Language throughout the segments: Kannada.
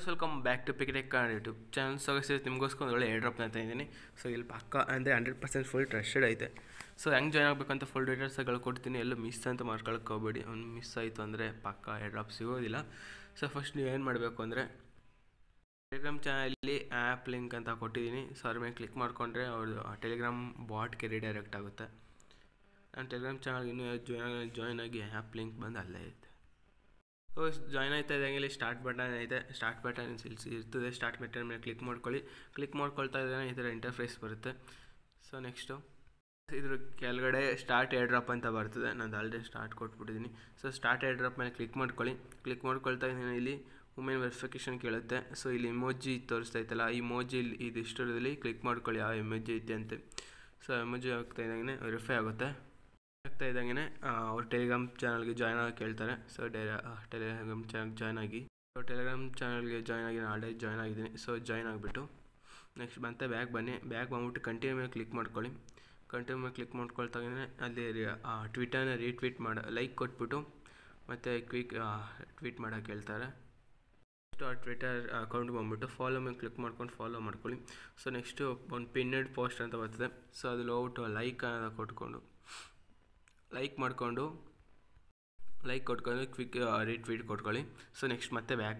Welcome back to Pictech YouTube channel. So ನಿಮಗೋಸ್ಕರ ಒಂದು ಒಳ್ಳೆ ಏರ್ ಡ್ರಾಪ್ ಅಂತ ಇದ್ದೀನಿ. ಸೊ ಇಲ್ಲಿ ಪಕ್ಕ ಅಂದರೆ 100% ಫುಲ್ ಟ್ರಸ್ಟೆಡ್ ಐತೆ. ಸೊ ಹೆಂಗೆ ಜಾಯ್ನ್ ಆಗಬೇಕಂತ ಫುಲ್ ಡೀಟೇಲ್ಸ್ಗಳು ಕೊಡ್ತೀನಿ. ಎಲ್ಲೂ ಮಿಸ್ ಅಂತ ಮಾಡ್ಕೊಳಕ್ಕೆ ಹೋಗಬೇಡಿ. ಅವ್ನು ಮಿಸ್ ಆಯಿತು ಅಂದರೆ ಪಕ್ಕ ಏರ್ ಡ್ರಾಪ್ ಸಿಗೋದಿಲ್ಲ. ಸೊ ಫಸ್ಟ್ ನೀವು ಏನು ಮಾಡಬೇಕು ಅಂದರೆ ಟೆಲಿಗ್ರಾಮ್ ಚಾನಲಲ್ಲಿ ಆ್ಯಪ್ ಲಿಂಕ್ ಅಂತ ಕೊಟ್ಟಿದ್ದೀನಿ. ಸೊ ಅದ್ರ ಮೇಲೆ ಕ್ಲಿಕ್ ಮಾಡಿಕೊಂಡ್ರೆ ಅವ್ರದ್ದು ಟೆಲಿಗ್ರಾಮ್ ಬಾಟ್ಗೆ ರಿಡೈರೆಕ್ಟ್ ಆಗುತ್ತೆ. ನಾನು ಟೆಲಿಗ್ರಾಮ್ ಚಾನಲ್ಗೆ ಇನ್ನೂ ಜಾಯ್ನ್ ಆಗಿ ಆ್ಯಪ್ ಲಿಂಕ್ ಬಂದು ಅಲ್ಲೇ ಐತೆ. ಸೊ ಜಾಯ್ನ್ ಆಯ್ತಾ ಇದ್ದಂಗೆ ಇಲ್ಲಿ ಸ್ಟಾರ್ಟ್ ಬಟನ್ ಐತೆ. ಸ್ಟಾರ್ಟ್ ಬಟನ್ ಇರ್ತದೆ. ಸ್ಟಾರ್ಟ್ ಬಟನ್ ಮೇಲೆ ಕ್ಲಿಕ್ ಮಾಡ್ಕೊಳ್ಳಿ. ಕ್ಲಿಕ್ ಮಾಡ್ಕೊಳ್ತಾ ಇದ್ದರೆ ಈ ಥರ ಇಂಟರ್ಫೇಸ್ ಬರುತ್ತೆ. ಸೊ ನೆಕ್ಸ್ಟು ಇದ್ರ ಕೆಳಗಡೆ ಸ್ಟಾರ್ಟ್ ಏರ್ ಡ್ರಾಪ್ ಅಂತ ಬರ್ತದೆ. ನಾನು ಆಲ್ರೆಡಿ ಸ್ಟಾರ್ಟ್ ಕೊಟ್ಬಿಟ್ಟಿದ್ದೀನಿ. ಸೊ ಸ್ಟಾರ್ಟ್ ಏರ್ ಡ್ರಾಪ್ ಮೇಲೆ ಕ್ಲಿಕ್ ಮಾಡ್ಕೊಳ್ಳಿ. ಕ್ಲಿಕ್ ಮಾಡ್ಕೊಳ್ತಾ ಇದ್ದೀನಿ. ಇಲ್ಲಿ ವುಮೆನ್ ವೆರಿಫಿಕೇಷನ್ ಕೇಳುತ್ತೆ. ಸೊ ಇಲ್ಲಿ ಇಮೋಜಿ ತೋರಿಸ್ತೈತಲ್ಲ, ಈ ಇಮೋಜಿ ಇದಿಷ್ಟರಲ್ಲಿ ಕ್ಲಿಕ್ ಮಾಡ್ಕೊಳ್ಳಿ ಯಾವ ಇಮೋಜಿ ಐತೆ ಅಂತ. ಸೊ ಇಮೋಜಿ ಆಗ್ತಾ ಇದ್ದಂಗೆ ವೆರಿಫೈ ಆಗುತ್ತೆ. ಆಗ್ತಾ ಇದ್ದಂಗೆ ಅವ್ರು ಟೆಲಿಗ್ರಾಮ್ ಚಾನಲ್ಗೆ ಜಾಯ್ನ್ ಆಗಿ ಕೇಳ್ತಾರೆ. ಸೊ ಟೆಲಿಗ್ರಾಮ್ ಚಾನಲ್ಗೆ ಜಾಯ್ನ್ ಆಗಿ ನಾನು ಆಲ್ರೆಡಿ ಜಾಯ್ನ್ ಆಗಿದ್ದೀನಿ. ಸೊ ಜಾಯ್ನ್ ಆಗಿಬಿಟ್ಟು ನೆಕ್ಸ್ಟ್ ಮತ್ತೆ ಬ್ಯಾಗ್ ಬಂದ್ಬಿಟ್ಟು ಕಂಟಿನ್ಯೂ ಮೇಲೆ ಕ್ಲಿಕ್ ಮಾಡ್ಕೊಳ್ಳಿ. ಕಂಟಿನ್ಯೂ ಮೇಲೆ ಕ್ಲಿಕ್ ಮಾಡ್ಕೊಳ್ತಾಗೇ ಅಲ್ಲಿ ಟ್ವಿಟರ್ನ ರೀಟ್ವೀಟ್ ಲೈಕ್ ಕೊಟ್ಬಿಟ್ಟು ಮತ್ತು ಕ್ವಿಕ್ ಟ್ವೀಟ್ ಮಾಡೋಕೆ ಹೇಳ್ತಾರೆ. ನೆಕ್ಸ್ಟು ಆ ಟ್ವಿಟರ್ ಅಕೌಂಟ್ಗೆ ಬಂದುಬಿಟ್ಟು ಫಾಲೋ ಮೇಲೆ ಕ್ಲಿಕ್ ಮಾಡ್ಕೊಂಡು ಫಾಲೋ ಮಾಡ್ಕೊಳ್ಳಿ. ಸೊ ನೆಕ್ಸ್ಟು ಒಂದು ಪಿನ್ನೆಡ್ ಪೋಸ್ಟ್ ಅಂತ ಬರ್ತದೆ. ಸೊ ಅದ್ರಲ್ಲಿ ಹೋಗ್ಬಿಟ್ಟು ಲೈಕ್ ಮಾಡಿಕೊಂಡು ಕ್ವಿಕ್ ರೀಟ್ವೀಟ್ ಕೊಟ್ಕೊಳ್ಳಿ. ಸೊ ನೆಕ್ಸ್ಟ್ ಮತ್ತೆ ಬ್ಯಾಕ್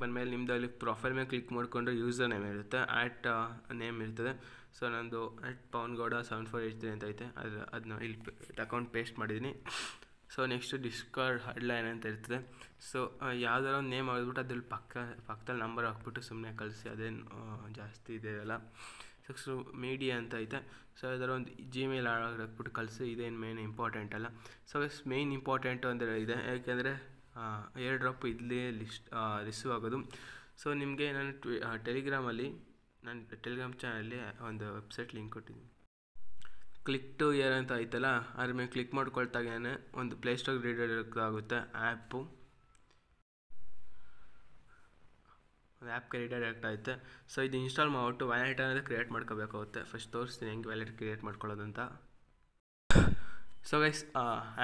ಬಂದಮೇಲೆ ನಿಮ್ಮದು ಅಲ್ಲಿ ಪ್ರೊಫೈಲ್ ಮೇಲೆ ಕ್ಲಿಕ್ ಮಾಡಿಕೊಂಡು ಯೂಸರ್ ನೇಮ್ ಇರುತ್ತೆ, ನೇಮ್ ಇರ್ತದೆ. ಸೊ ನಂದು @PawanGowda7483 ಅಂತ ಐತೆ. ಅದನ್ನ ಇಲ್ಲಿ ಅಕೌಂಟ್ ಪೇಸ್ಟ್ ಮಾಡಿದ್ದೀನಿ. ಸೊ ನೆಕ್ಸ್ಟು ಡಿಸ್ಕಾರ್ಡ್ ಹೆಡ್ಲೈನ್ ಅಂತ ಇರ್ತದೆ. ಸೊ ಯಾವ್ದಾರ ಒಂದು ನೇಮ್ ಆಗಿಬಿಟ್ಟು ಅದ್ರಲ್ಲಿ ಪಕ್ಕದಲ್ಲಿ ನಂಬರ್ ಹಾಕ್ಬಿಟ್ಟು ಸುಮ್ಮನೆ ಕಳಿಸಿ. ಅದೇನು ಜಾಸ್ತಿ ಇದೆಯಲ್ಲ. ಸೊ ಮೀಡಿಯಾ ಅಂತ ಐತೆ. ಸೊ ಯಾವ್ದಾರ ಒಂದು ಜಿಮೇಲ್ ಹಾಕ್ಬಿಟ್ಟು ಕಳಿಸಿ. ಇದೇನು ಮೇನ್ ಇಂಪಾರ್ಟೆಂಟ್ ಅಲ್ಲ. ಸೊ ಮೇನ್ ಇಂಪಾರ್ಟೆಂಟು ಅಂದರೆ ಇದೆ, ಯಾಕೆಂದರೆ ಏರ್ ಡ್ರಾಪ್ ಇಲ್ಲಿ ರಿಸೀವ್ ಆಗೋದು. ಸೊ ನಿಮಗೆ ನಾನು ಟೆಲಿಗ್ರಾಮಲ್ಲಿ ನನ್ನ ಟೆಲಿಗ್ರಾಮ್ ಚಾನಲಲ್ಲಿ ಒಂದು ವೆಬ್ಸೈಟ್ ಲಿಂಕ್ ಕೊಟ್ಟಿದ್ದೀನಿ. ಕ್ಲಿಕ್ ಟು ಇಯರ್ ಅಂತ ಐತಲ್ಲ, ಅದ್ರ ಮೇಲೆ ಕ್ಲಿಕ್ ಮಾಡ್ಕೊಳ್ತಾಗೇ ಒಂದು ಪ್ಲೇಸ್ಟೋರ್ ರೀಡೈರೆಕ್ಟ್ ಆಗುತ್ತೆ. ಆ್ಯಪ್ಗೆ ರೀಡೈರೆಕ್ಟ್ ಆಗುತ್ತೆ. ಸೊ ಇದು ಇನ್ಸ್ಟಾಲ್ ಮಾಡಿಬಿಟ್ಟು ವ್ಯಾಲೆಟ್ ಅನ್ನೋದು ಕ್ರಿಯೇಟ್ ಮಾಡ್ಕೋಬೇಕಾಗುತ್ತೆ. ಫಸ್ಟ್ ತೋರಿಸ್ತೀನಿ ಹೆಂಗೆ ವ್ಯಾಲೆಟ್ ಕ್ರಿಯೇಟ್ ಮಾಡ್ಕೊಳ್ಳೋದಂತ. ಸೊ ಗೈಸ್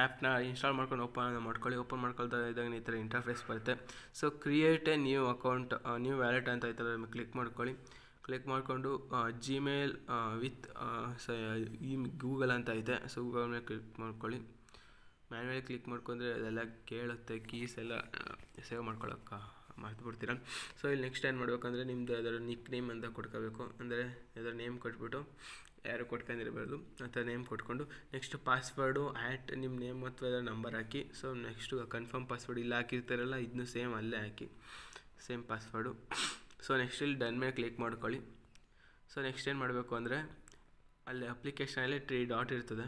ಆ್ಯಪ್ನ ಇನ್ಸ್ಟಾಲ್ ಮಾಡ್ಕೊಂಡು ಓಪನ್ ಮಾಡ್ಕೊಳ್ತಾ ಇದ್ದಾಗ ಈ ಥರ ಇಂಟರ್ಫೇಸ್ ಬರುತ್ತೆ. So create A new account new wallet ಅಂತ ಐತಲ್ಲ, ಅದ್ರ ಮೇಲೆ ಕ್ಲಿಕ್ ಮಾಡ್ಕೊಳ್ಳಿ. ಕ್ಲಿಕ್ ಮಾಡಿಕೊಂಡು ಜಿಮೇಲ್ ವಿತ್ ಗೂಗಲ್ ಅಂತ ಐತೆ. ಸೊ ಗೂಗಲ್ ಮೇಲೆ ಕ್ಲಿಕ್ ಮಾಡ್ಕೊಳ್ಳಿ. ಮ್ಯಾನ್ಯಲಿ ಕ್ಲಿಕ್ ಮಾಡ್ಕೊಂಡ್ರೆ ಅದೆಲ್ಲ ಕೇಳುತ್ತೆ. ಕೀಸ್ ಎಲ್ಲ ಸೇವ್ ಮಾಡ್ಕೊಳಕ್ಕೆ ಮರ್ತುಬಿಡ್ತೀರ. ಸೊ ಇಲ್ಲಿ ನೆಕ್ಸ್ಟ್ ಏನು ಮಾಡಬೇಕಂದ್ರೆ ನಿಮ್ಮದು ಯಾವ್ದಾದ್ರು ನಿಕ್ ನೇಮ್ ಅಂತ ಕೊಟ್ಕೋಬೇಕು. ಅಂದರೆ ಯಾವ್ದಾದ್ರು ನೇಮ್ ಕೊಟ್ಬಿಟ್ಟು, ಯಾರು ಕೊಟ್ಕೊಂಡಿರಬಾರ್ದು ಆ ಥರ ನೇಮ್ ಕೊಟ್ಕೊಂಡು ನೆಕ್ಸ್ಟ್ ಪಾಸ್ವರ್ಡು ನಿಮ್ಮ ನೇಮ್ ಮತ್ತು ಯಾವ್ದಾದ್ರು ನಂಬರ್ ಹಾಕಿ. ಸೊ ನೆಕ್ಸ್ಟು ಕನ್ಫರ್ಮ್ ಪಾಸ್ವರ್ಡ್ ಇಲ್ಲಿ ಹಾಕಿರ್ತಾರಲ್ಲ, ಇದನ್ನು ಸೇಮ್ ಅಲ್ಲೇ ಹಾಕಿ, ಸೇಮ್ ಪಾಸ್ವರ್ಡು. ಸೊ ನೆಕ್ಸ್ಟ್ ಇಲ್ಲಿ ಡನ್ ಮೇಲೆ ಕ್ಲಿಕ್ ಮಾಡ್ಕೊಳ್ಳಿ. ಸೊ ನೆಕ್ಸ್ಟ್ ಏನು ಮಾಡಬೇಕು ಅಂದರೆ ಅಲ್ಲಿ ಅಪ್ಲಿಕೇಶನಲ್ಲಿ 3 ಡಾಟ್ ಇರ್ತದೆ.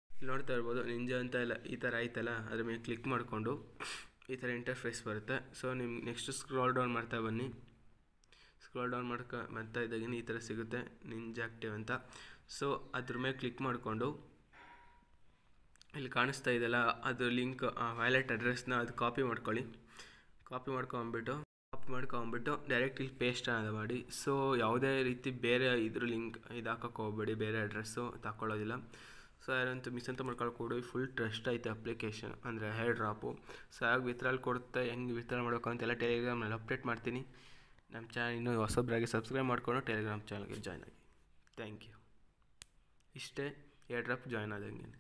ಇಲ್ಲಿ ನೋಡ್ತಾ ಇರ್ಬೋದು ನಿಂಜ ಅಂತ ಎಲ್ಲ ಈ ಥರ ಆಯ್ತಲ್ಲ, ಅದ್ರ ಮೇಲೆ ಕ್ಲಿಕ್ ಮಾಡಿಕೊಂಡು ಈ ಥರ ಇಂಟರ್ಫೇಸ್ ಬರುತ್ತೆ. ಸೊ ನಿಮ್ಗೆ ನೆಕ್ಸ್ಟ್ ಸ್ಕ್ರೋಲ್ ಡೌನ್ ಮಾಡ್ತಾ ಬನ್ನಿ. ಸ್ಕ್ರೋಲ್ ಡೌನ್ ಮಾಡ್ತಾ ಇದ್ದಾಗಿನ ಈ ಥರ ಸಿಗುತ್ತೆ ನಿಂಜ ಆಕ್ಟಿವ್ ಅಂತ. ಸೊ ಅದ್ರ ಮೇಲೆ ಕ್ಲಿಕ್ ಮಾಡಿಕೊಂಡು ಇಲ್ಲಿ ಕಾಣಿಸ್ತಾ ಇದೆಯಲ್ಲ, ಅದು ಲಿಂಕ್ ವ್ಯಾಲೆಟ್ ಅಡ್ರೆಸ್ನ ಅದು ಕಾಪಿ ಮಾಡ್ಕೊಂಬಿಟ್ಟು ಡೈರೆಕ್ಟ್ ಇಲ್ಲಿ ಪೇಸ್ಟ್ ಅನ್ನೋದು ಮಾಡಿ. ಸೊ ಯಾವುದೇ ರೀತಿ ಬೇರೆ ಇದ್ರ ಲಿಂಕ್ ಇದು ಹಾಕೋಕ್ಕೆ ಹೋಗಬೇಡಿ, ಬೇರೆ ಅಡ್ರೆಸ್ಸು ತಗೊಳ್ಳೋದಿಲ್ಲ. ಸೊ ಯಾರಂತೂ ಮಿಸ್ ಅಂತ ಮಾಡ್ಕೊಳ್ಕೊಡು. ಫುಲ್ ಟ್ರಸ್ಟ್ ಐತೆ ಅಪ್ಲಿಕೇಶನ್ ಅಂದರೆ ಏರ್ ಡ್ರಾಪು. ಸೊ ಯಾವಾಗ ವಿತ್ಡ್ರಾಲ್ ಕೊಡುತ್ತೆ, ಹೆಂಗೆ ವಿತ್ಡ್ರಾ ಮಾಡಬೇಕು ಅಂತೆಲ್ಲ ಟೆಲಿಗ್ರಾಮ್ನಲ್ಲಿ ಅಪ್ಡೇಟ್ ಮಾಡ್ತೀನಿ. ನಮ್ಮ ಚಾನಲ್ ಇನ್ನೂ ಹೊಸಬ್ರಾಗಿ ಸಬ್ಸ್ಕ್ರೈಬ್ ಮಾಡಿಕೊಂಡು ಟೆಲಿಗ್ರಾಮ್ ಚಾನಲ್ಗೆ ಜಾಯ್ನ್ ಆಗಿ. Thank you. ಇಷ್ಟೇ ಏರ್ ಡ್ರಾಪ್ ಜಾಯ್ನ್ ಆದಂಗೆ.